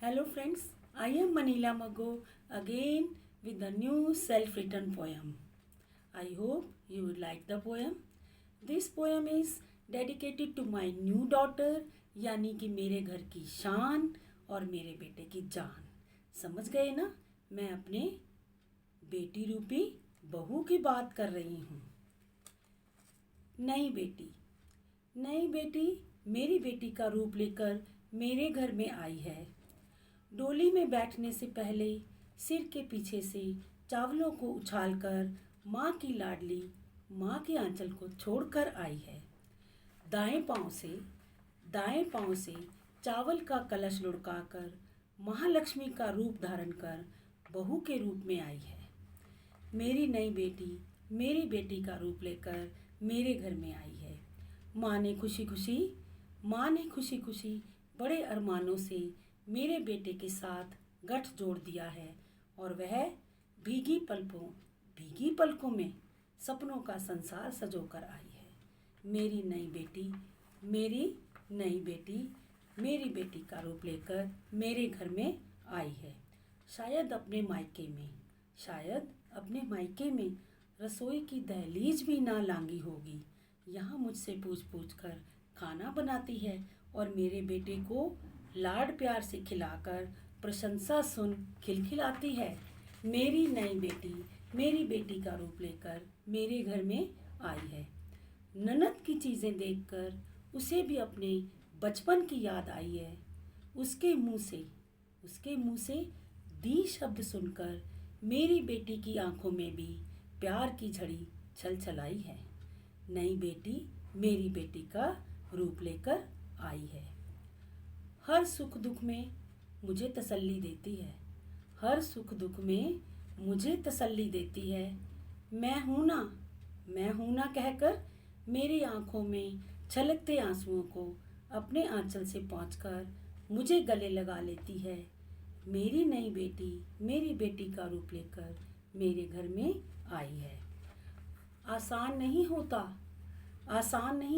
Hello friends, I am Manila Mago again with a new self-written poem. I hope you would like the poem. This poem is dedicated to my new daughter यानी कि मेरे घर की शान और मेरे बेटे की जान। समझ गए ना, मैं अपने बेटी रूपी बहू की बात कर रही हूँ। नई बेटी मेरी बेटी का रूप लेकर मेरे घर में आई है। डोली में बैठने से पहले सिर के पीछे से चावलों को उछालकर माँ की लाडली माँ के आंचल को छोड़कर आई है। दाएं पांव से चावल का कलश लुढ़काकर महालक्ष्मी का रूप धारण कर बहू के रूप में आई है। मेरी नई बेटी मेरी बेटी का रूप लेकर मेरे घर में आई है। माँ ने खुशी खुशी बड़े अरमानों से मेरे बेटे के साथ गठ जोड़ दिया है और वह भीगी पलकों में सपनों का संसार सजोकर आई है। मेरी नई बेटी का रूप लेकर मेरे घर में आई है। शायद अपने मायके में रसोई की दहलीज भी ना लांगी होगी। यहाँ मुझसे पूछ कर खाना बनाती है और मेरे बेटे को लाड प्यार से खिलाकर प्रशंसा सुन खिलखिलाती है। मेरी बेटी का रूप लेकर मेरे घर में आई है। ननद की चीज़ें देखकर उसे भी अपने बचपन की याद आई है। उसके मुंह से दी शब्द सुनकर मेरी बेटी की आंखों में भी प्यार की झड़ी छलछलाई है। नई बेटी मेरी बेटी का रूप लेकर आई है। हर सुख दुख में मुझे तसल्ली देती है। मैं हूँ ना कहकर मेरी आंखों में छलकते आंसुओं को अपने आंचल से पोंछकर मुझे गले लगा लेती है। मेरी नई बेटी मेरी बेटी का रूप लेकर मेरे घर में आई है। आसान नहीं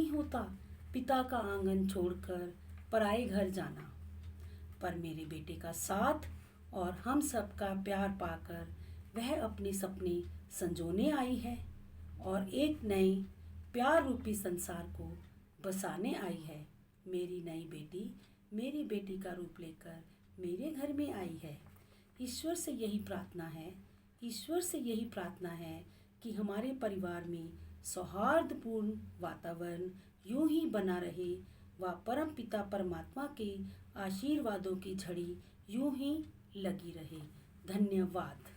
होता पिता का आंगन छोड़कर पराए घर जाना, पर मेरे बेटे का साथ और हम सब का प्यार पाकर वह अपने सपने संजोने आई है और एक नए प्यार रूपी संसार को बसाने आई है। मेरी नई बेटी मेरी बेटी का रूप लेकर मेरे घर में आई है। ईश्वर से यही प्रार्थना है कि हमारे परिवार में सौहार्दपूर्ण वातावरण यूं ही बना रहे व परम पिता परमात्मा के आशीर्वादों की झड़ी यूं ही लगी रहे। धन्यवाद।